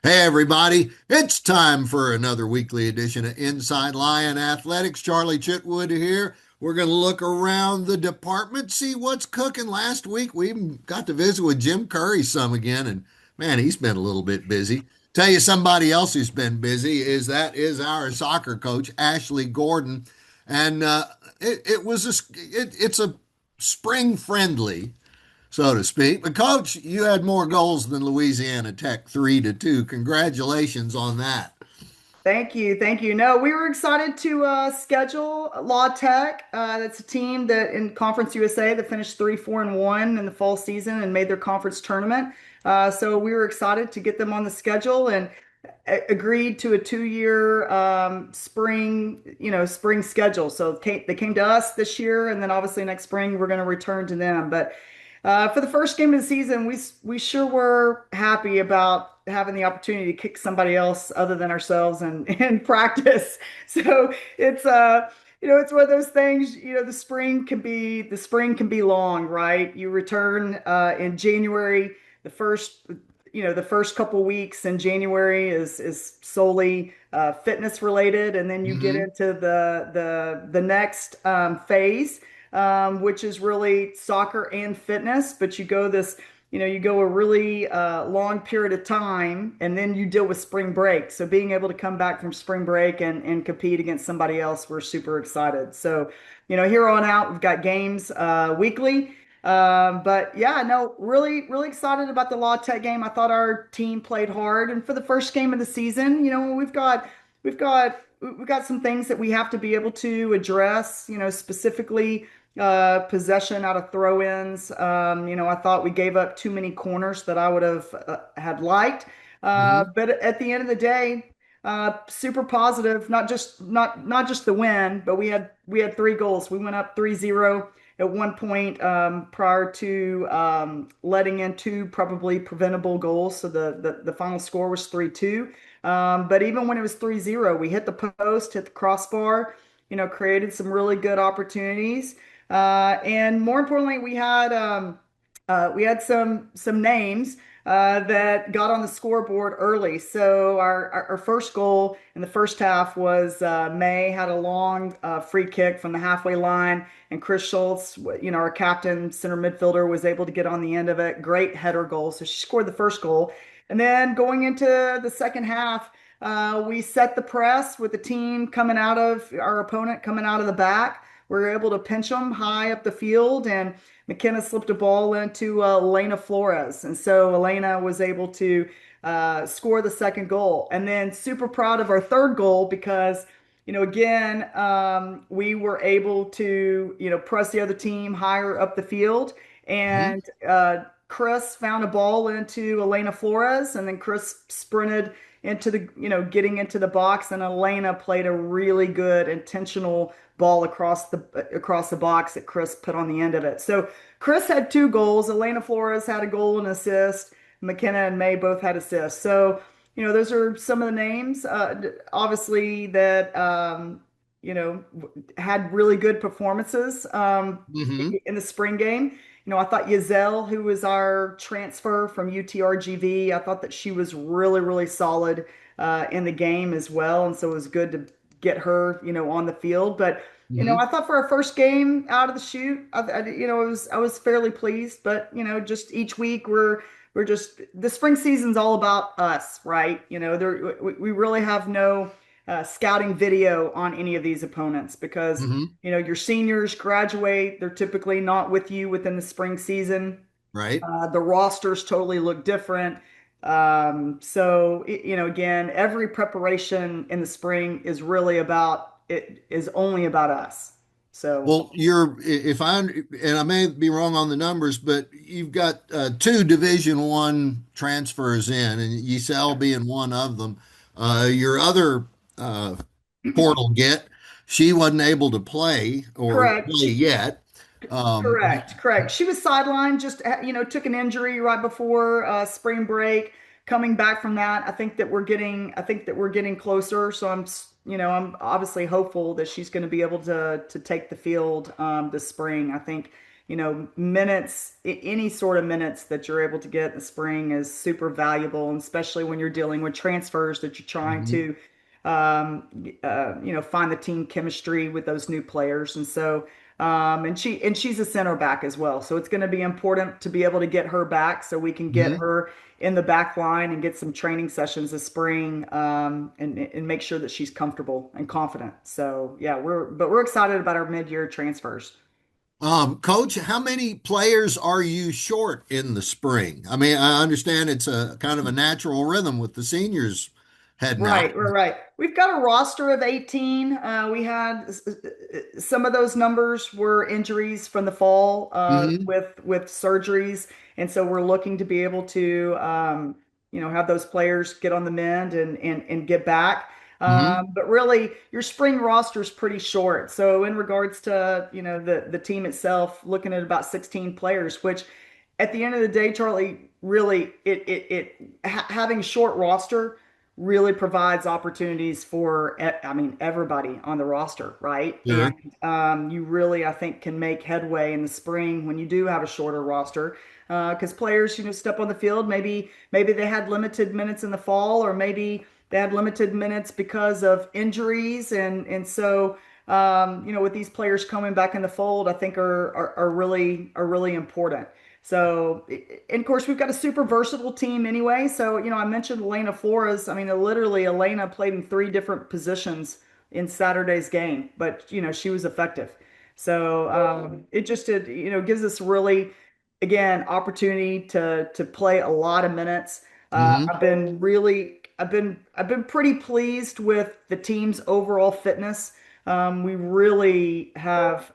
Hey, everybody. It's time for another weekly edition of Inside Lion Athletics. Charlie Chitwood here. We're going to look around the department, see what's cooking. Last week, we even got to visit with Jim Curry some again, and man, he's been a little bit busy. Tell you somebody else who's been busy is our soccer coach, Ashley Gordon. And it's a spring friendly, so to speak. But coach, you had more goals than Louisiana Tech, 3-2. Congratulations on that. Thank you. Thank you. No, we were excited to schedule La Tech. That's a team that in Conference USA that finished 3-4-1 in the fall season and made their conference tournament. So we were excited to get them on the schedule and agreed to a 2-year spring schedule. So they came to us this year, and then obviously next spring we're going to return to them. But for the first game of the season, we sure were happy about having the opportunity to kick somebody else other than ourselves and in practice. So it's one of those things. The spring can be long, right? You return in January. The first couple weeks in January is solely fitness related, and then you get Hmm. into the next phase, which is really soccer and fitness. But you go a really long period of time, and then you deal with spring break. So being able to come back from spring break and compete against somebody else, we're super excited. So, here on out, we've got games weekly. But yeah, no, really, really excited about the La Tech game. I thought our team played hard, and for the first game of the season, we've got some things that we have to be able to address. Specifically possession out of throw-ins. I thought we gave up too many corners that I would have had liked. Hmm. But at the end of the day, super positive. Not just the win, but we had 3 goals. We went up 3-0 at one point prior to letting in 2 probably preventable goals. So the final score was 3-2. But even when it was 3-0, we hit the post, hit the crossbar, created some really good opportunities. And more importantly, we had some names that got on the scoreboard early. So our first goal in the first half was May had a long free kick from the halfway line, and Chris Schultz, our captain center midfielder, was able to get on the end of it. Great header goal. So she scored the first goal, and then going into the second half. We set the press with the team coming out of our opponent coming out of the back. We were able to pinch them high up the field, and McKenna slipped a ball into Elena Flores. And so Elena was able to score the second goal. And then super proud of our third goal because, again, we were able to, press the other team higher up the field. Hmm. And Chris found a ball into Elena Flores, and then Chris sprinted into getting into the box, and Elena played a really good intentional ball across the box that Chris put on the end of it. So Chris had 2 goals. Elena Flores had a goal and assist. McKenna and May both had assists. So, those are some of the names, obviously, that, had really good performances Hmm. in the spring game. I thought Yazelle, who was our transfer from UTRGV, I thought that she was really, really solid in the game as well. And so it was good to get her, on the field. But, Hmm. I thought for our first game out of the chute, I was fairly pleased. But, just each week we're just the spring season's all about us, right? We really have no scouting video on any of these opponents because Hmm. your seniors graduate. They're typically not with you within the spring season. Right. The rosters totally look different. So, again, every preparation in the spring is only about us. So, Well, if and I may be wrong on the numbers, but you've got 2 Division I transfers in, and Yisel being one of them. Your other uh, portal she wasn't able to play or correct. play yet. Um, Correct. She was sidelined, just took an injury right before spring break. Coming back from that, I think that we're getting closer. So I'm obviously hopeful that she's going to be able to take the field this spring. I think minutes, any sort of minutes that you're able to get in the spring is super valuable, and especially when you're dealing with transfers that you're trying Hmm. to, find the team chemistry with those new players. And so, she's a center back as well. So it's going to be important to be able to get her back so we can get Hmm. her in the back line and get some training sessions this spring, and make sure that she's comfortable and confident. So yeah, we're excited about our mid-year transfers. Coach, how many players are you short in the spring? I mean, I understand it's a kind of a natural rhythm with the seniors heading out. Right. We've got a roster of 18. We had some of those numbers were injuries from the fall, Hmm. with surgeries, and so we're looking to be able to, have those players get on the mend and get back. Hmm. But really, your spring roster is pretty short. So in regards to, the team itself, looking at about 16 players, which at the end of the day, Charlie, really, having a short roster really provides opportunities for, I mean, everybody on the roster, right? And Sure. you really, I think, can make headway in the spring when you do have a shorter roster, because players, step on the field. Maybe they had limited minutes in the fall, or maybe they had limited minutes because of injuries, and so. With these players coming back in the fold, I think are really important. So, and of course, we've got a super versatile team anyway. So, I mentioned Elena Flores. I mean, literally, Elena played in three different positions in Saturday's game, but, she was effective. So, it just, gives us really, again, opportunity to play a lot of minutes. Hmm. I've been pretty pleased with the team's overall fitness. We really have.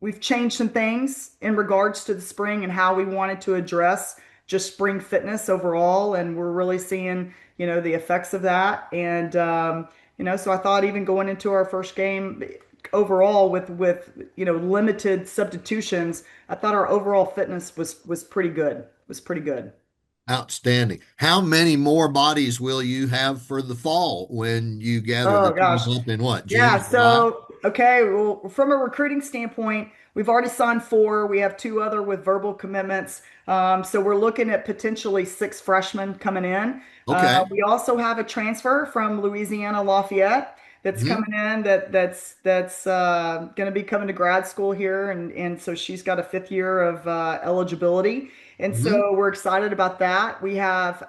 We've changed some things in regards to the spring and how we wanted to address just spring fitness overall, and we're really seeing, the effects of that. And so I thought even going into our first game overall with limited substitutions, I thought our overall fitness was pretty good. Was pretty good. Outstanding. How many more bodies will you have for the fall when you gather the Oh team gosh. up in what, Yeah, June, July? so okay, well, from a recruiting standpoint, we've already signed four. We have two other with verbal commitments. So we're looking at potentially six freshmen coming in. Okay. We also have a transfer from Louisiana Lafayette that's Hmm. coming in, that's going to be coming to grad school here, and so she's got a fifth year of eligibility, and Hmm. so we're excited about that. We have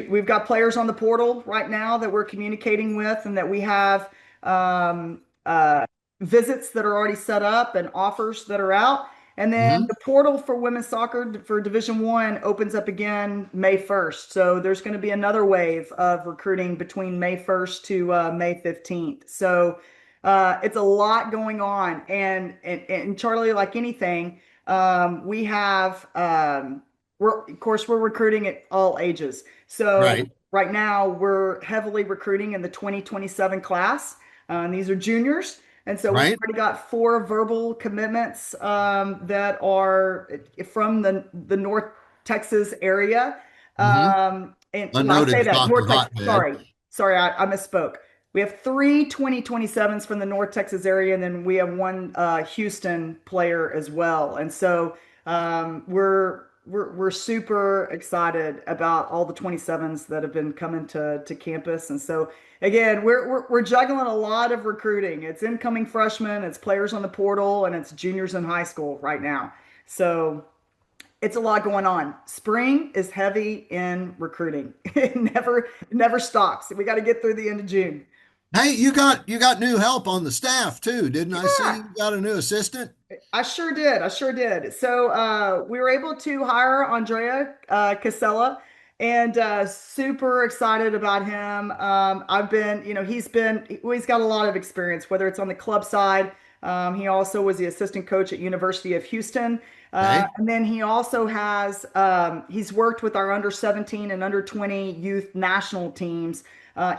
we've got players on the portal right now that we're communicating with, and that we have um, uh, visits that are already set up and offers that are out. And then Hmm. the portal for women's soccer for Division 1 opens up again May 1st. So there's going to be another wave of recruiting between May 1st to May 15th. So it's a lot going on. And Charlie, like anything, we have of course, we're recruiting at all ages. So Right. right now we're heavily recruiting in the 2027 class. And these are juniors. And so we've Right. already got four verbal commitments, that are from the North Texas area. Hmm. And A well, I say noted that soccer North Texas. hotbed. Sorry, I misspoke. We have three 2027s from the North Texas area, and then we have one Houston player as well. And so we're super excited about all the 27s that have been coming to campus. And so again, we're juggling a lot of recruiting. It's incoming freshmen, it's players on the portal, and it's juniors in high school right now. So it's a lot going on. Spring is heavy in recruiting. It never stops. We got to get through the end of June. Hey, you got new help on the staff too, didn't I see Yeah. you got a new assistant? I sure did. I sure did. So we were able to hire Andrea Casella, and super excited about him. I've been, he's got a lot of experience, whether it's on the club side. He also was the assistant coach at University of Houston. Okay. And then he also he's worked with our under 17 and under 20 youth national teams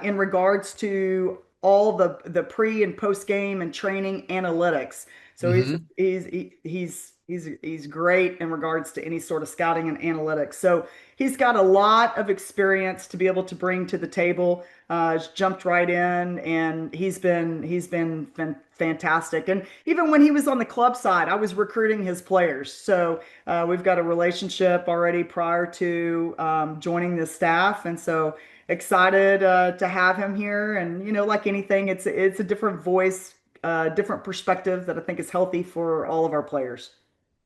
in regards to all the pre and post game and training analytics. So Hmm. he's great in regards to any sort of scouting and analytics. So he's got a lot of experience to be able to bring to the table. Has jumped right in, and he's been fantastic. And even when he was on the club side, I was recruiting his players. So we've got a relationship already prior to joining the staff, and so excited to have him here. And like anything, it's a different voice, different perspective that I think is healthy for all of our players.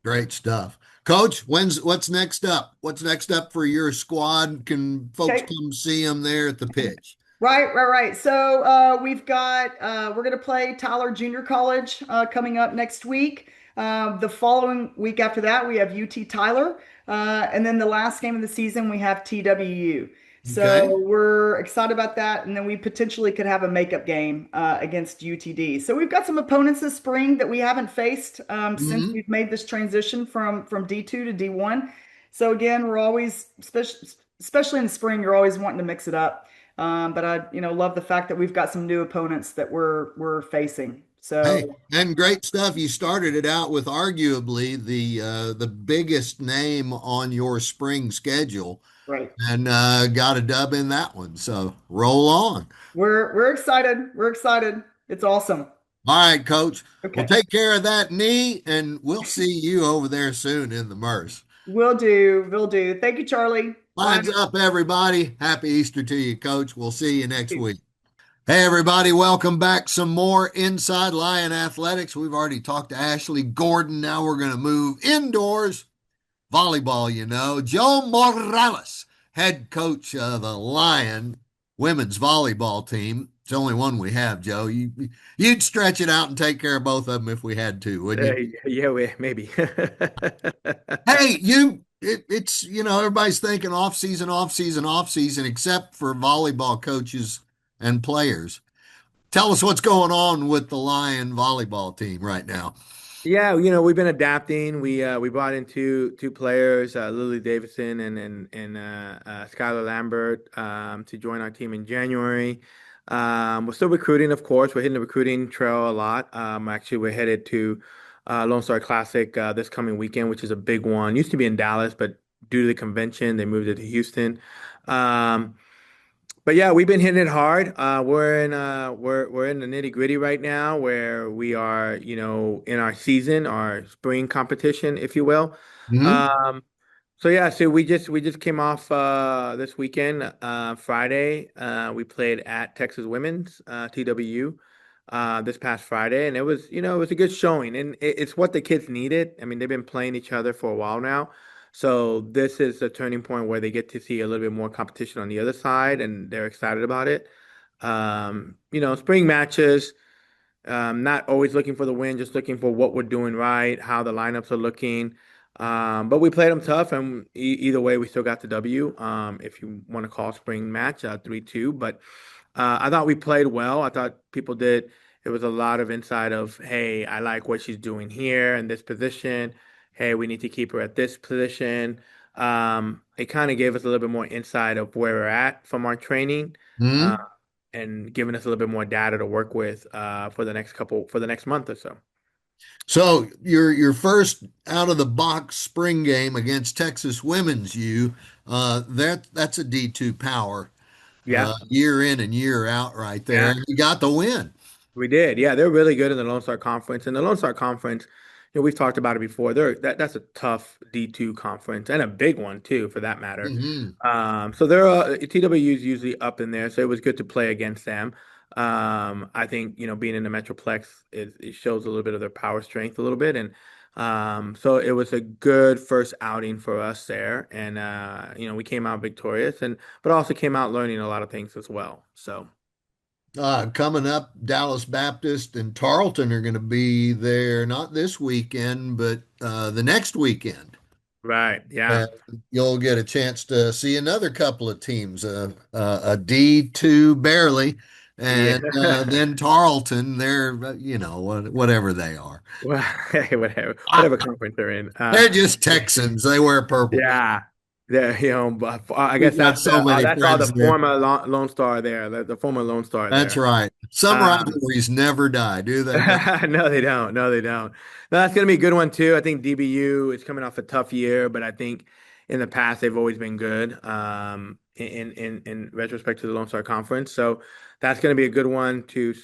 Great stuff. Coach, what's next up? What's next up for your squad? Can folks Okay. come see them there at the pitch? Right. So we're gonna play Tyler Junior College coming up next week. The following week after that, we have UT Tyler, and then the last game of the season we have TWU. Okay. So we're excited about that, and then we potentially could have a makeup game against UTD. So we've got some opponents this spring that we haven't faced since Hmm. we've made this transition from D2 to D1. So again, we're always, especially in the spring, you're always wanting to mix it up. But I, love the fact that we've got some new opponents that we're facing. Hey, So, and great stuff. You started it out with arguably the biggest name on your spring schedule, right. and got a dub in that one. So roll on. We're excited. We're excited. It's awesome. All right, Coach. Well, Okay. take care of that knee, and we'll see you over there soon in the Merce. Will do. Will do. Thank you, Charlie. Bye. Lines up, everybody. Happy Easter to you, Coach. We'll see you next week. Hey, everybody, welcome back. Some more Inside Lion Athletics. We've already talked to Ashley Gordon. Now we're going to move indoors. Volleyball, Joe Morales, head coach of the Lion women's volleyball team. It's the only one we have, Joe. You'd stretch it out and take care of both of them if we had to, wouldn't you? Yeah, maybe. Hey, everybody's thinking off season, off season, off season, except for volleyball coaches and players. Tell us what's going on with the Lion volleyball team right now. Yeah, we've been adapting. We brought in two players, Lily Davidson and Skylar Lambert, to join our team in January. We're still recruiting, of course. We're hitting the recruiting trail a lot. Actually, we're headed to Lone Star Classic this coming weekend, which is a big one. Used to be in Dallas, but due to the convention, they moved it to Houston. Um, But yeah, we've been hitting it hard. We're in the nitty-gritty right now where we are, in our season, our spring competition, if you will. Hmm. Um, so yeah, so we just came off this weekend, Friday. We played at Texas Women's, TWU, this past Friday, and it was a good showing, and it's what the kids needed. I mean, they've been playing each other for a while now. So this is a turning point where they get to see a little bit more competition on the other side, and they're excited about it. Spring matches, not always looking for the win, just looking for what we're doing right, how the lineups are looking. But we played them tough, and either way, we still got the W. If you want to call spring match 3-2, but I thought we played well. I thought people did. It was a lot of inside of, hey, I like what she's doing here in this position. Hey, we need to keep her at this position. It kind of gave us a little bit more insight of where we're at from our training, uh, Hmm. and giving us a little bit more data to work with for the next month or so. So your first out of the box spring game against Texas Women's U, that's a D2 power, Yeah, year in and year out right there. yeah. And you got the win. We did. Yeah, they're really good in the Lone Star Conference. And the Lone Star Conference, we've talked about it before. That's a tough D2 conference and a big one too, for that matter. Hmm. So they're TWU is usually up in there, so it was good to play against them. I think being in the Metroplex, it shows a little bit of their power strength a little bit, and so it was a good first outing for us there, and we came out victorious, and but also came out learning a lot of things as well. So. Coming up, Dallas Baptist and Tarleton are going to be there, not this weekend, but the next weekend. Right. And Yeah. you'll get a chance to see another couple of teams, a D2 barely, and Yeah. then Tarleton, they're, whatever they are. Well, hey, whatever, Ah, whatever conference they're in. they're just Texans. They wear purple. Yeah, but I guess We've got so many that's all friends the there. former Lone Star there, the former Lone Star That's there. right. Some Um, rivalries never die, do they? no, they don't. No, they don't. No, that's gonna be a good one too. I think DBU is coming off a tough year, but I think in the past they've always been good in retrospect to the Lone Star Conference. So that's going to be a good one to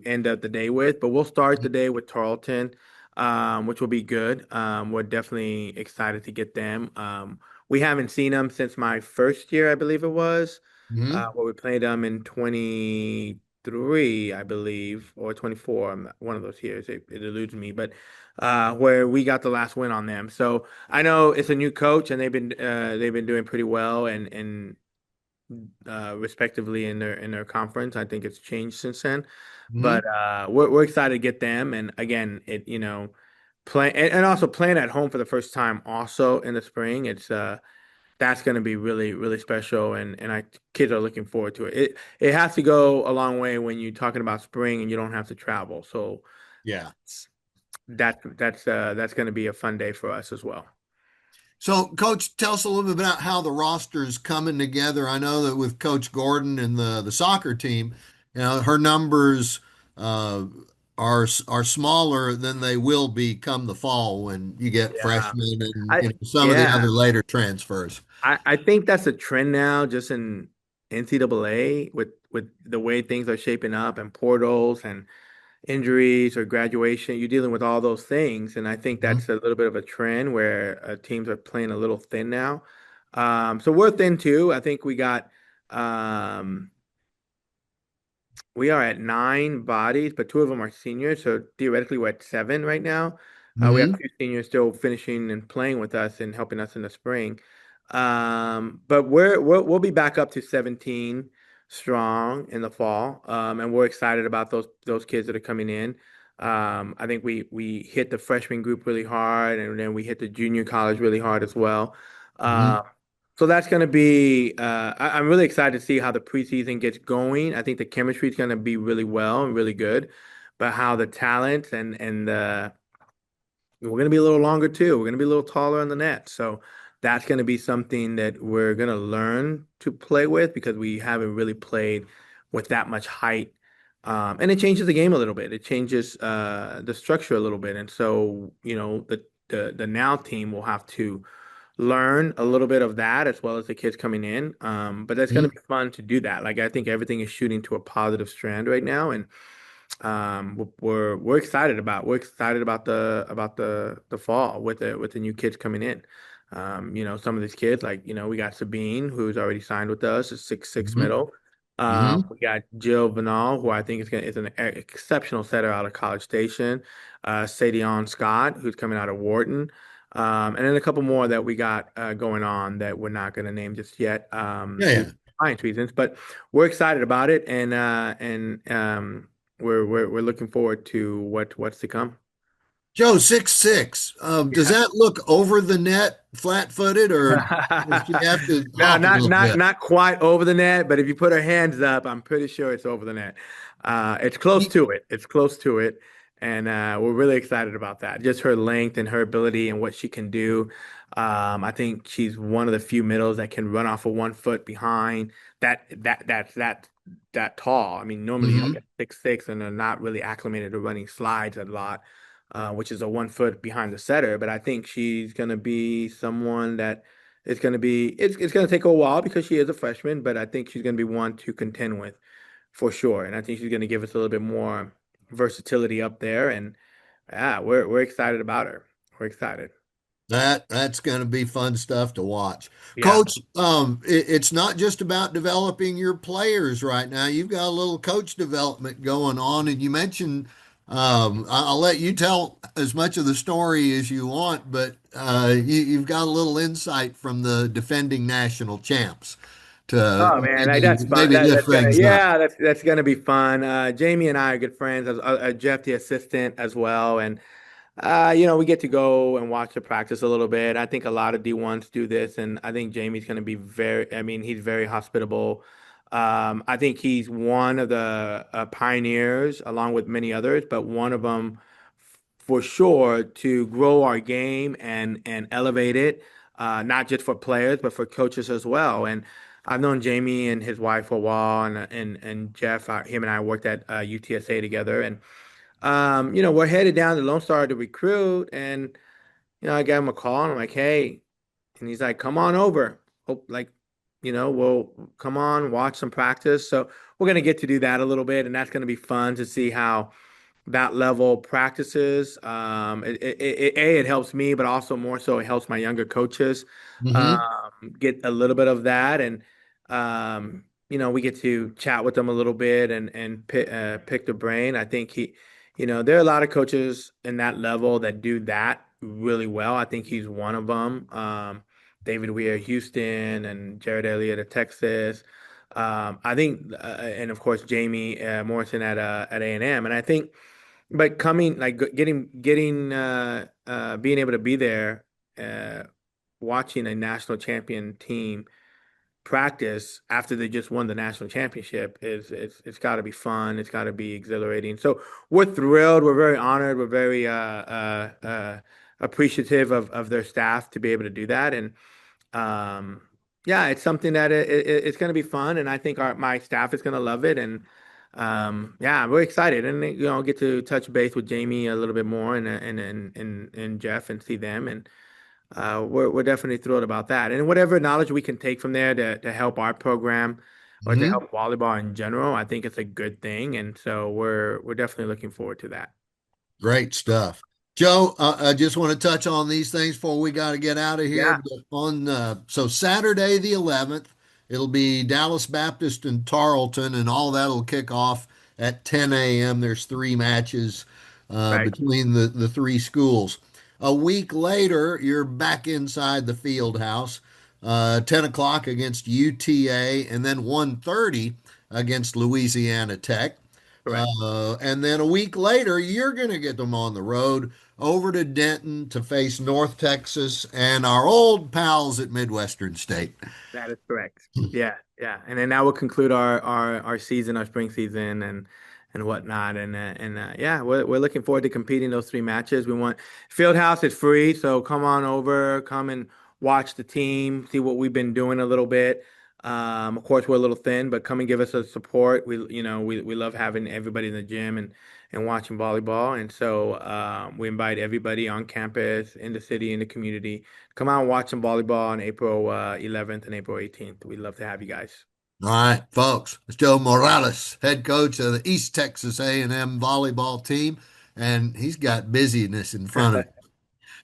end up the day with. But we'll start the day with Tarleton, which will be good. We're definitely excited to get them. We haven't seen them since my first year, I believe it was, Hmm. where we played them in 23, I believe, or 24. One of those years. It eludes me, but where we got the last win on them. So I know it's a new coach, and they've been doing pretty well and respectively in their conference. I think it's changed since then, but Hmm. we're excited to get them. And again, play and also playing at home for the first time also in the spring. It's That's going to be really really special, and our kids are looking forward to it. It has to go a long way when you're talking about spring and you don't have to travel. So Yeah. that's going to be a fun day for us as well. So, Coach, tell us a little bit about how the roster is coming together. I know that with Coach Gordon and the soccer team, her numbers uh, are smaller than they will be come the fall when you get Yeah. freshmen and I some of the yeah. other later transfers. I think that's a trend now, just in NCAA with the way things are shaping up and portals and injuries or graduation. You're dealing with all those things, and I think Mhm. that's a little bit of a trend where teams are playing a little thin now. So we're thin too. I think um, we are at 9 bodies, but two of them are seniors. So theoretically, we're at seven right now. We have Mhm. two seniors still finishing and playing with us and helping us in the spring. But we'll be back up to 17 strong in the fall, and we're excited about those kids that are coming in. I think we hit the freshman group really hard, and then we hit the junior college really hard as well. Uh, Mhm. so that's going to be, I'm really excited to see how the preseason gets going. I think the chemistry is going to be really well and really good, but how the talent and we're going to be a little longer too. We're going to be a little taller on the net. So that's going to be something that we're going to learn to play with because we haven't really played with that much height. And it changes the game a little bit. It changes the structure a little bit. And so, the now team will have to learn a little bit of that as well as the kids coming in. But that's going to Mhm. be fun to do that. Like I think everything is shooting to a positive strand right now, and we're excited about the fall with the new kids coming in. Some of these kids, like we got Sabine, who's already signed with us, is 6'6" Mhm. middle. Mhm. We got Jill Vanal, who I think is an exceptional setter out of College Station. Sadion Scott, who's coming out of Wharton. And then a couple more that we got going on that we're not going to name just yet, Yeah, due yeah. to compliance reasons. But we're excited about it, and we're looking forward to what's to come. Joe, 6'6". Does Yeah. that look over the net, flat-footed, or does she have to No, hop a not little not bit? not quite over the net, but if you put her hands up, I'm pretty sure it's over the net. It's close to it. It's close to it, and we're really excited about that. Just her length and her ability and what she can do. I think she's one of the few middles that can run off of 1 foot behind. That tall. I mean, normally you don't Hmm. get 6'6", and they're not really acclimated to running slides a lot, which is a 1 foot behind the setter. But I think she's gonna be someone that it's going to take her a while because she is a freshman, but I think she's going to be one to contend with for sure. And I think she's going to give us a little bit more versatility up there. And yeah, we're excited about her. We're excited. That's going to be fun stuff to watch. Yeah. Coach, it's not just about developing your players right now. You've got a little coach development going on, and you mentioned I'll let you tell as much of the story as you want, but you've got a little insight from the defending national champs to Oh man, that's fun. maybe lift things up. That's gonna be fun. Jamie and I are good friends. Jeff, the assistant, as well, and we get to go and watch the practice a little bit. I think a lot of D1s do this, and I think Jamie's going to be I mean, he's very hospitable. I think he's one of the pioneers, along with many others, but one of them for sure to grow our game and elevate it, not just for players, but for coaches as well. And I've known Jamie and his wife for a while, and Jeff, him and I worked at UTSA together, and we're headed down to Lone Star to recruit, and I gave him a call, and I'm like, hey, And he's like, come on over. Hope like, we'll come on, watch some practice. So we're gonna get to do that a little bit, and that's gonna be fun to see how that level practices. It helps me, but also more so it helps my younger coaches Hmm. get a little bit of that, and we get to chat with them a little bit and pick the brain. I think there are a lot of coaches in that level that do that really well. I think he's one of them. David Weir, Houston, and Jared Elliott of Texas. I think, and of course Jamie Morrison at A&M, and I think. But coming, like being able to be there, uh, watching a national champion team practice after they just won the national championship it's got to be fun. It's got to be exhilarating. So we're thrilled. We're very honored. We're very appreciative of their staff to be able to do that. And um, yeah, it's something that it's going to be fun, and I think my staff is going to love it. And yeah, I'm very excited, and get to touch base with Jamie a little bit more, and Jeff, and see them, and we're definitely thrilled about that. And whatever knowledge we can take from there to help our program or to Hmm. help volleyball in general, I think it's a good thing, and so we're definitely looking forward to that. Great stuff. Joe, I just want to touch on these things before we got to get out of here. Yeah, But so Saturday the 11th, it'll be Dallas Baptist and Tarleton, and all that'll kick off at 10 a.m. There's three matches right, between the three schools. A week later, you're back inside the field house, 10 o'clock against UTA, and then 1:30 against Louisiana Tech. correct. And then a week later, you're going to get them on the road over to Denton to face North Texas and our old pals at Midwestern State. That is correct. Yeah, yeah. And then that will conclude our season, our spring season, and whatnot. And yeah, we're looking forward to competing those three matches. We want Fieldhouse is free, so come on over, come and watch the team, see what we've been doing a little bit. Of course, we're a little thin, but come and give us a support. We love having everybody in the gym and watching volleyball. And so we invite everybody on campus, in the city, in the community. Come out and watch some volleyball on April 11th and April 18th. We'd love to have you guys. All right, folks. It's Joe Morales, head coach of the East Texas A&M volleyball team, and he's got busyness in front of him.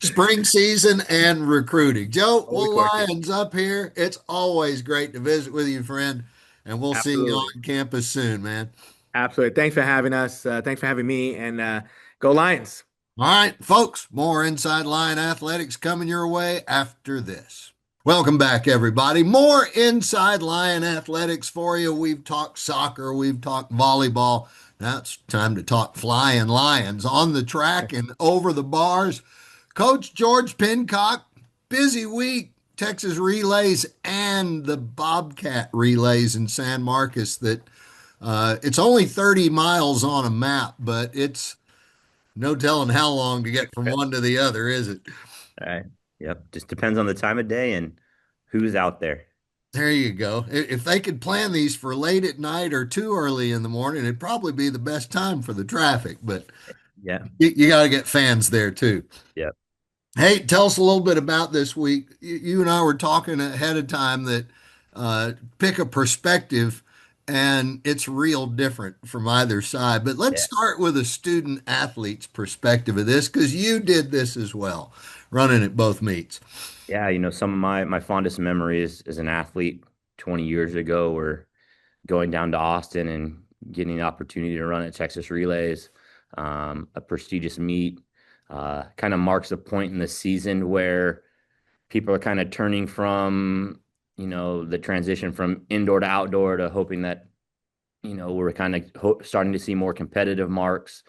Spring season and recruiting. Joe, Always we'll working. Lions up here. It's always great to visit with you, friend, and we'll see you Absolutely. on campus soon, man. Absolutely. Thanks for having us. Thanks for having me. And go Lions. All right, folks, more Inside Line Athletics coming your way after this. Welcome back, everybody. More Inside Line Athletics for you. We've talked soccer, we've talked volleyball. Now it's time to talk flying lions on the track and over the bars. Coach George Pincock, busy week. Texas relays and the Bobcat relays in San Marcos. That it's only 30 miles on a map, but it's no telling how long to get from one to the other, is it? All right. Yep. Just depends on the time of day and who's out there. There you go. If they could plan these for late at night or too early in the morning, it'd probably be the best time for the traffic. But Yeah. you got to get fans there too. Yep. Hey, tell us a little bit about this week. You and I were talking ahead of time that pick a perspective, and it's real different from either side. But let's Yeah. start with a student athlete's perspective of this because you did this as well, running at both meets. Yeah. Some of my fondest memories as an athlete 20 years ago were going down to Austin and getting the opportunity to run at Texas Relays, a prestigious meet. Kind of marks a point in the season where people are kind of turning from, the transition from indoor to outdoor to hoping that, we're kind of starting to see more competitive marks.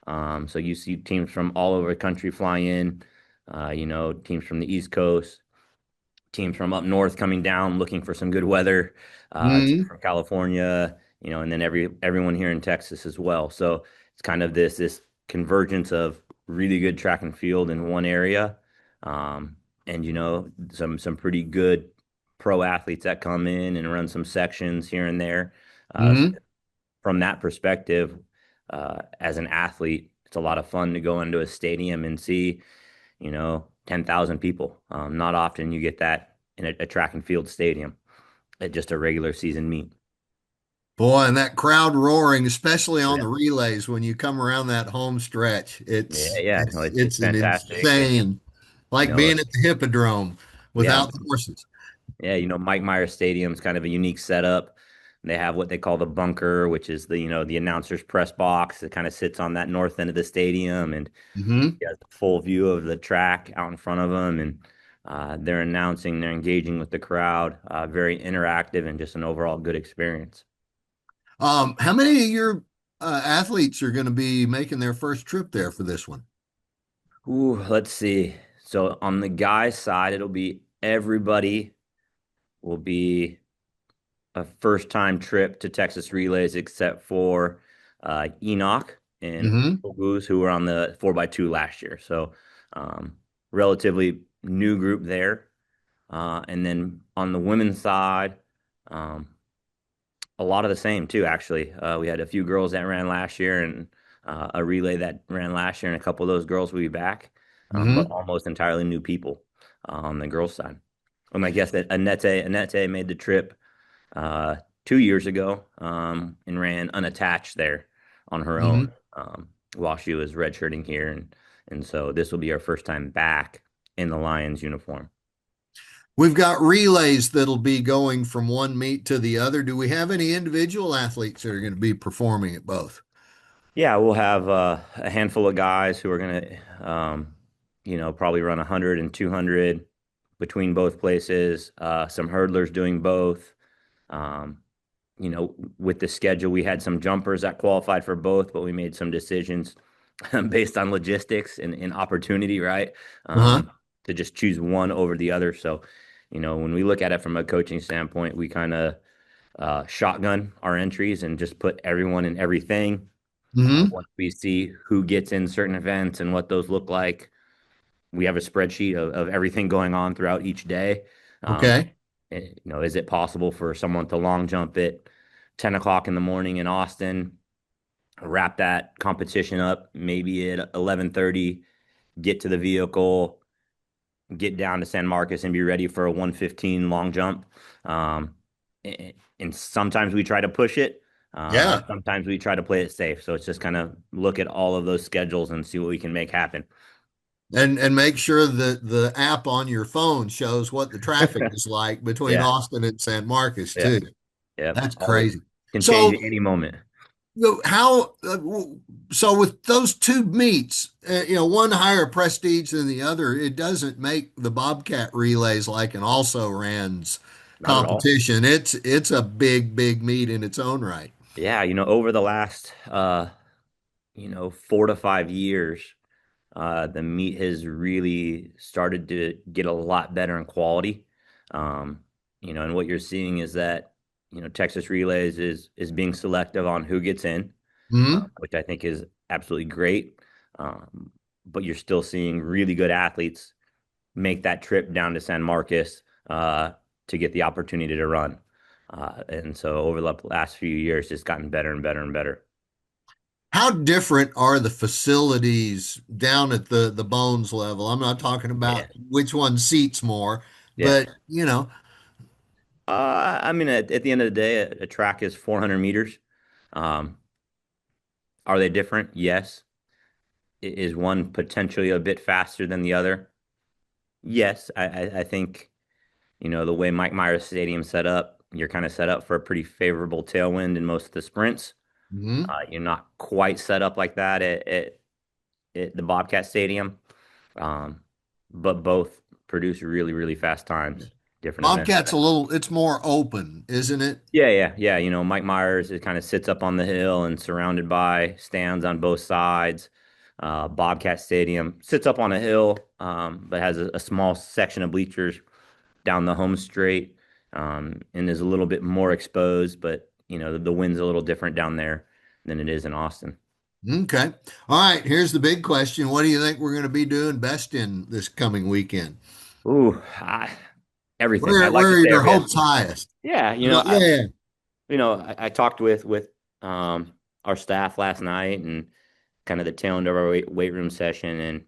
So you see teams from all over the country fly in, teams from the East Coast, teams from up north coming down looking for some good weather, teams Hmm. from California, and then everyone here in Texas as well. So it's kind of this convergence of really good track and field in one area, and some pretty good pro athletes that come in and run some sections here and there. So Hmm. from that perspective, as an athlete, it's a lot of fun to go into a stadium and see, 10,000 people. Not often you get that in a track and field stadium at just a regular season meet. Boy, and that crowd roaring, especially on Yeah, the relays when you come around that home stretch, yeah, yeah. No, it's it's an fantastic, and insane, you like know, being at the Hippodrome yeah, without the horses. yeah. Mike Myers Stadium's kind of a unique setup. They have what they call the bunker, which is the announcer's press box that kind of sits on that north end of the stadium, and Hmm. he has a full view of the track out in front of them, and they're announcing, they're engaging with the crowd, very interactive, and just an overall good experience. How many of your athletes are going to be making their first trip there for this one? Ooh, let's see. So on the guys' side, it'll be everybody will be a first time trip to Texas Relays except for Enoch and Hmm. Goose, who were on the 4x2 last year. So um, relatively new group there. And then on the women's side, um, a lot of the same too, actually. We had a few girls that ran last year and a relay that ran last year, and a couple of those girls will be back, but Hmm. almost entirely new people on the girls' side. And I guess that Annette made the trip 2 years ago and ran unattached there on her own Hmm. while she was redshirting here, and so this will be our first time back in the Lions uniform. We've got relays that'll be going from one meet to the other. Do we have any individual athletes that are going to be performing at both? Yeah, we'll have a handful of guys who are going to, probably run 100 and 200 between both places. Some hurdlers doing both. Um, with the schedule, we had some jumpers that qualified for both, but we made some decisions based on logistics and opportunity, right? Uh-huh. To just choose one over the other. So, when we look at it from a coaching standpoint, we kind of shotgun our entries and just put everyone in everything. Hmm. Once we see who gets in certain events and what those look like, we have a spreadsheet of everything going on throughout each day. Um, Okay. is it possible for someone to long jump at 10 o'clock in the morning in Austin, wrap that competition up maybe at 11:30, get to the vehicle, get down to San Marcos and be ready for a 1:15 long jump. Um, and sometimes we try to push it, and Yeah. sometimes we try to play it safe. So it's just kind of look at all of those schedules and see what we can make happen. And make sure that the app on your phone shows what the traffic is like between Yeah, Austin and San Marcos yeah, too. yeah. That's Always crazy. can change So at any moment. how so with those two meets, one higher prestige than the other, it doesn't make the Bobcat relays like an also rans Not at all. competition. It's a big meet in its own right. Yeah, over the last 4 to 5 years, the meat has really started to get a lot better in quality. Um, and what you're seeing is that, Texas Relays is being selective on who gets in, Hmm. which I think is absolutely great. Um, but you're still seeing really good athletes make that trip down to San Marcos to get the opportunity to run. And so over the last few years, it's gotten better and better and better. How different are the facilities down at the bones level? I'm not talking Yeah. about which one seats more, Yeah. but I mean, at the end of the day, a track is 400 meters. Um, are they different? Yes. Is one potentially a bit faster than the other? Yes. I think, the way Mike Myers Stadium set up, you're kind of set up for a pretty favorable tailwind in most of the sprints. mhm. You're not quite set up like that at the Bobcat Stadium, um, but both produce really, really fast times, different events. Bobcat's it's more open, isn't it? Yeah, yeah, yeah. Mike Myers, it kind of sits up on the hill and surrounded by stands on both sides. Bobcat Stadium sits up on a hill, but has a small section of bleachers down the home straight, and is a little bit more exposed. But the wind's a little different down there than it is in Austin. Okay. All right. Here's the big question. What do you think we're going to be doing best in this coming weekend? Ooh, everything. I'd like Where to are say our your best. hopes highest? Yeah, Yeah. I talked with our staff last night and kind of the tail end of our weight room session, and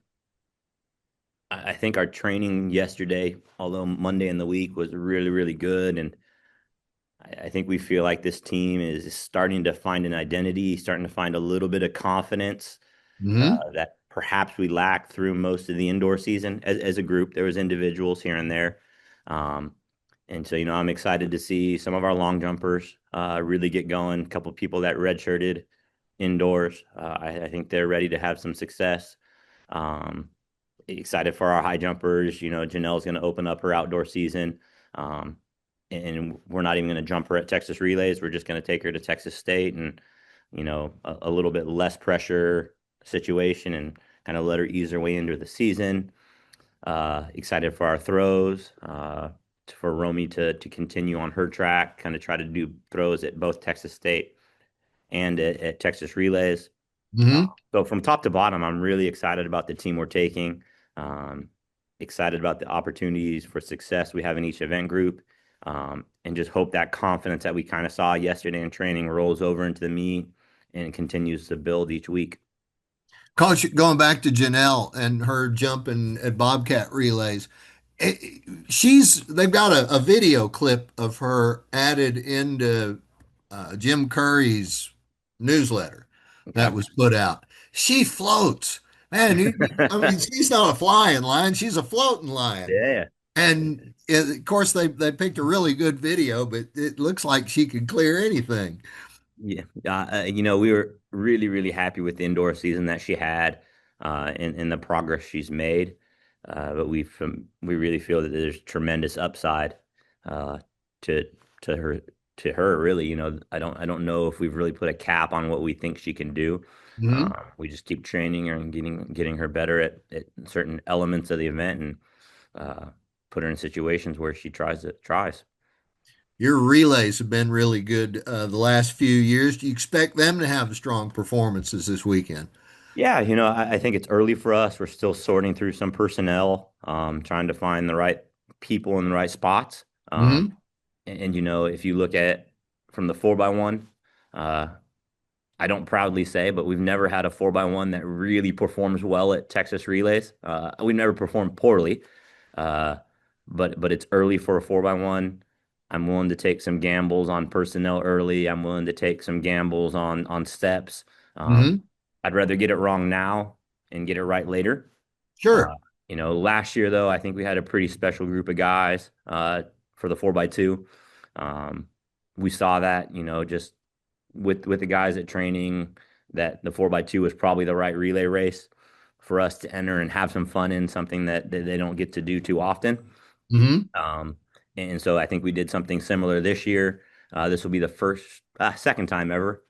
I think our training yesterday, although Monday in the week was really, really good. And I think we feel like this team is starting to find an identity, starting to find a little bit of confidence Hmm. that perhaps we lacked through most of the indoor season as a group. There was individuals here and there. Um, and so, I'm excited to see some of our long jumpers really get going. A couple of people that redshirted indoors. I think they're ready to have some success. Um, Excited for our high jumpers. Janelle's going to open up her outdoor season. Um, and we're not even going to jump her at Texas Relays. We're just going to take her to Texas State and, a little bit less pressure situation and kind of let her ease her way into the season. Excited for our throws, for Romy to continue on her track, kind of try to do throws at both Texas State and at Texas Relays. Hmm. So from top to bottom, I'm really excited about the team we're taking. Um, Excited about the opportunities for success we have in each event group, and just hope that confidence that we kind of saw yesterday in training rolls over into the meet and continues to build each week. Coach, going back to Janelle and her jumping at Bobcat relays, they've got a video clip of her added into Jim Curry's newsletter Okay. that was put out. She floats. Man, I mean, she's not a flying lion, she's a floating lion. Yeah. And of course, they picked a really good video, but it looks like she could clear anything. Yeah, we were really, really happy with the indoor season that she had, and the progress she's made. But we really feel that there's tremendous upside uh, to to her to her. Really, I don't know if we've really put a cap on what we think she can do. Mhm. We just keep training her and getting her better at certain elements of the event, and uh, put her in situations where she tries. Your relays have been really good the last few years. Do you expect them to have strong performances this weekend? Yeah, I think it's early for us. We're still sorting through some personnel, trying to find the right people in the right spots. Hmm. And if you look at from the 4x1, uh, I don't proudly say, but we've never had a 4x1 that really performs well at Texas Relays. We've never performed poorly, uh, but it's early for a 4x1. I'm willing to take some gambles on personnel early. I'm willing to take some gambles on steps. Um, Hmm. I'd rather get it wrong now and get it right later. Uh, Sure. Last year though, I think we had a pretty special group of guys for the 4x2. Um, we saw that, just with the guys at training, that the 4x2 was probably the right relay race for us to enter and have some fun in, something that they don't get to do too often. Hmm. Um, and so I think we did something similar this year. This will be the second time ever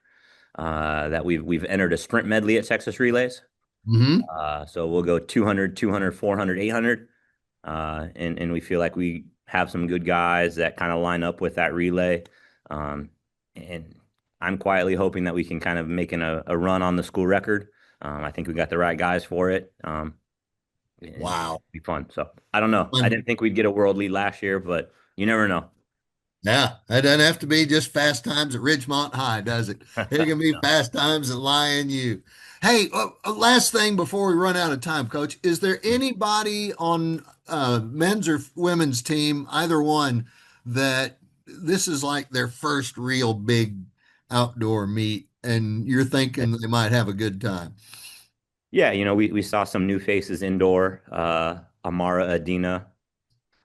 that we've entered a sprint medley at Texas Relays. Hmm. So we'll go 200, 200, 400, 800. And we feel like we have some good guys that kind of line up with that relay. Um, and I'm quietly hoping that we can kind of make a run on the school record. I think we got the right guys for it. And Wow. it'll be fun. So I don't know. I Fun. didn't think we'd get a world lead last year, but you never know. Yeah, that doesn't have to be just fast times at Ridgemont High, does it? It can be fast times at Lion U. Hey, last thing before we run out of time, Coach, is there anybody on men's or women's team, either one, that this is like their first real big outdoor meet, and you're thinking they might have a good time? Yeah, we saw some new faces indoor. Amara Adina,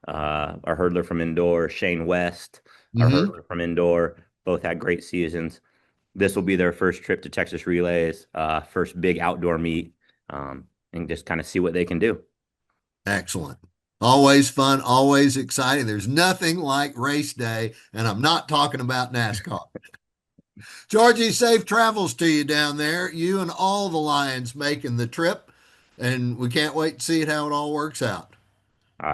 our hurdler from indoor, Shane West, our Hmm. hurdler from indoor, both had great seasons. This will be their first trip to Texas Relays, first big outdoor meet, and just kind of see what they can do. Excellent. Always fun, always exciting. There's nothing like race day, and I'm not talking about NASCAR. Georgie, safe travels to you down there. You and all the Lions making the trip, and we can't wait to see how it all works out.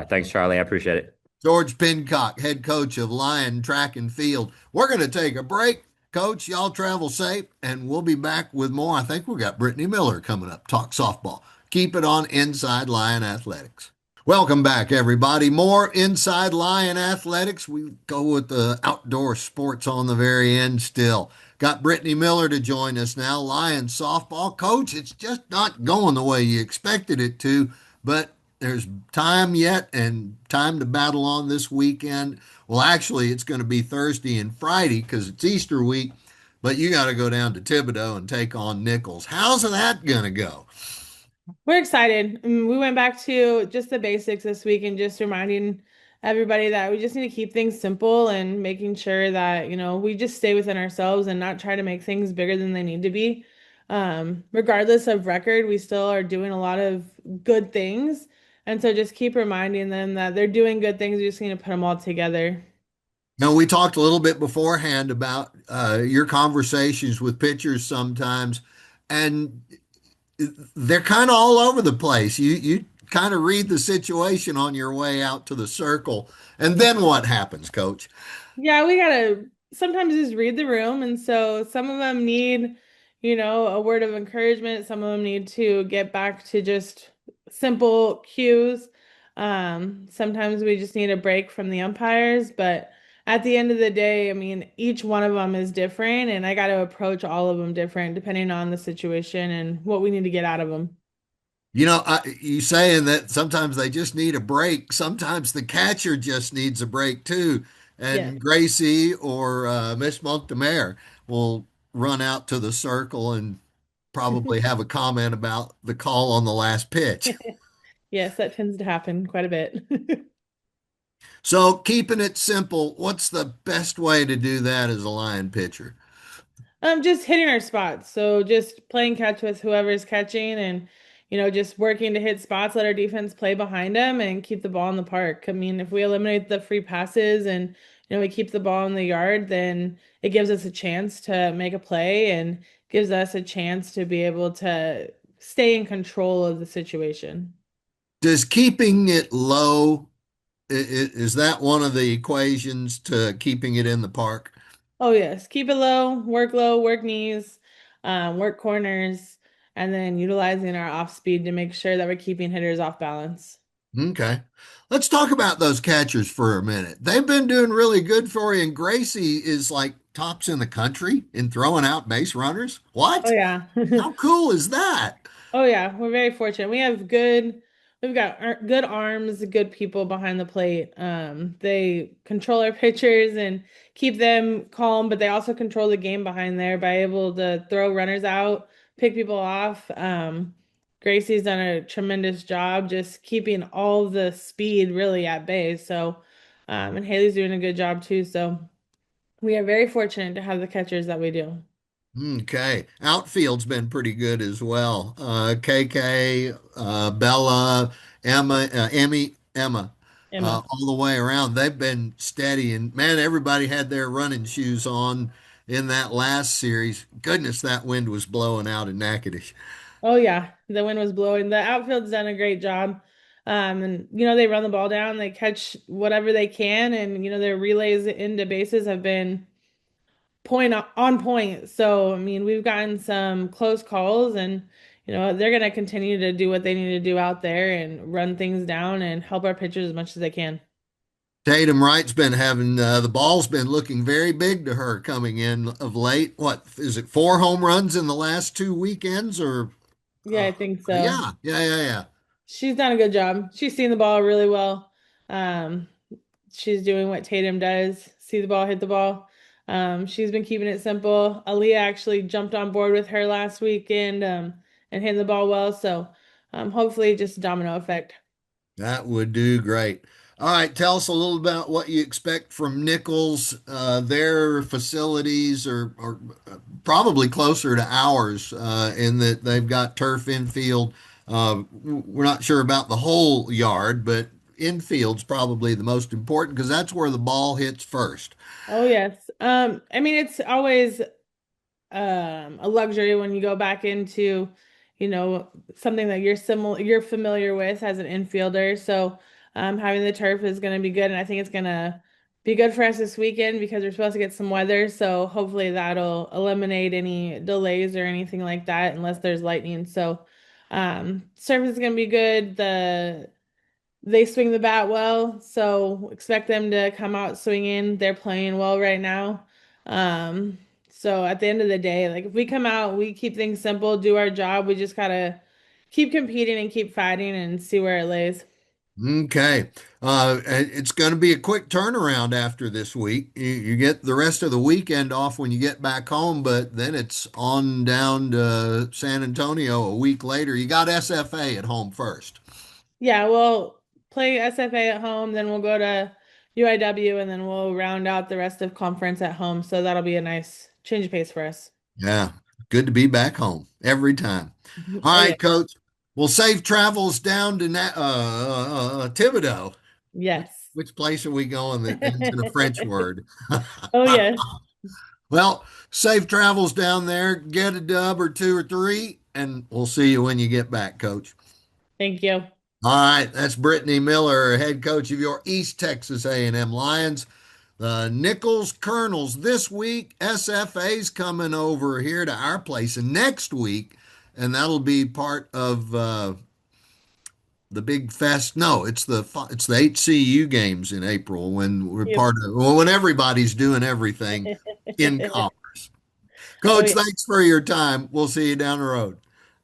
Thanks, Charlie. I appreciate it. George Pincock, head coach of Lion Track and Field. We're going to take a break. Coach, y'all travel safe, and we'll be back with more. I think we got Brittany Miller coming up, talk softball. Keep it on Inside Lion Athletics. Welcome back, everybody. More Inside Lion Athletics. We go with the outdoor sports on the very end still. Got Brittany Miller to join us now, Lion softball coach. It's just not going the way you expected it to, but there's time yet and time to battle on this weekend. Well, actually, it's going to be Thursday and Friday because it's Easter week, but you got to go down to Thibodaux and take on Nichols. How's that going to go? We're excited. We went back to just the basics this week and just reminding everybody that we just need to keep things simple and making sure that, we just stay within ourselves and not try to make things bigger than they need to be. Regardless of record, we still are doing a lot of good things. And so just keep reminding them that they're doing good things. We just need to put them all together. Now, we talked a little bit beforehand about your conversations with pitchers sometimes, and they're kind of all over the place. You kind of read the situation on your way out to the circle, and then what happens, Coach? Yeah, we gotta sometimes just read the room. And so some of them need, a word of encouragement. Some of them need to get back to just simple cues. Sometimes we just need a break from the umpires. But at the end of the day, I mean, each one of them is different, and I got to approach all of them different depending on the situation and what we need to get out of them. You saying that sometimes they just need a break. Sometimes the catcher just needs a break too. Yes. And Gracie or Miss Montemayor will run out to the circle and probably have a comment about the call on the last pitch. Yes, that tends to happen quite a bit. So, keeping it simple, what's the best way to do that as a Lion pitcher? Just hitting our spots. So just playing catch with whoever's catching and, just working to hit spots, let our defense play behind them and keep the ball in the park. I mean, if we eliminate the free passes and, we keep the ball in the yard, then it gives us a chance to make a play and gives us a chance to be able to stay in control of the situation. Does keeping it low, is that one of the equations to keeping it in the park? Oh yes, keep it low, work knees, work corners, and then utilizing our off speed to make sure that we're keeping hitters off balance. Okay. Let's talk about those catchers for a minute. They've been doing really good for you, and Gracie is like tops in the country in throwing out base runners. Oh What? yeah. How cool is that? Oh yeah, we're very fortunate. We've got good arms, good people behind the plate. They control our pitchers and keep them calm, but they also control the game behind there by able to throw runners out, pick people off. Gracie's done a tremendous job just keeping all the speed really at bay. So, and Haley's doing a good job too. So we are very fortunate to have the catchers that we do. Okay. Outfield's been pretty good as well. KK, Bella, Emma, Emma. all the way around. They've been steady. And man, everybody had their running shoes on in that last series. Goodness, that wind was blowing out in Natchitoches. Oh yeah, the wind was blowing. The outfield's done a great job. And they run the ball down, they catch whatever they can, and their relays into bases have been on point. So, I mean, we've gotten some close calls and they're going to continue to do what they need to do out there and run things down and help our pitchers as much as they can. Tatum Wright's been having the ball's been looking very big to her coming in of late. What is it? 4 home runs in the last 2 weekends, or Yeah, uh, I think so. yeah. She's done a good job. She's seen the ball really well. Um, she's doing what Tatum does, see the ball, hit the ball. She's been keeping it simple. Aaliyah actually jumped on board with her last weekend, and hitting the ball well. So, hopefully just a domino effect. That would do great. All right, tell us a little about what you expect from Nichols. Their facilities are probably closer to ours in that they've got turf infield. We're not sure about the whole yard, but infield's probably the most important because that's where the ball hits first. Oh yes. I mean it's always a luxury when you go back into, something that you're familiar with as an infielder. So having the turf is gonna be good and I think it's gonna be good for us this weekend because we're supposed to get some weather. So hopefully that'll eliminate any delays or anything like that unless there's lightning. So surface is gonna be good. They swing the bat well, so expect them to come out swinging. They're playing well right now. Um, so at the end of the day, like if we come out, we keep things simple, do our job. We just gotta keep competing and keep fighting and see where it lays. Okay. And it's going to be a quick turnaround after this week. You get the rest of the weekend off when you get back home, but then it's on down to San Antonio a week later. You got SFA at home first. Yeah, we'll play SFA at home, then we'll go to UIW, and then we'll round out the rest of conference at home. So that'll be a nice change of pace for us. Yeah. Good to be back home every time. All Oh yeah. right, coach. Well, safe travels down to Thibodeau. Yes. Which place are we going that ends in a French word? Oh yes. Well, safe travels down there. Get a dub or two or three, and we'll see you when you get back, coach. Thank you. All right, that's Brittany Miller, head coach of your East Texas A&M Lions. The Nichols Colonels this week. SFA's coming over here to our place and next week, and that'll be part of the big fest. No, it's the HCU games in April when we're Yep. part of when everybody's doing everything in commerce. Oh Coach, yeah. thanks for your time. We'll see you down the road.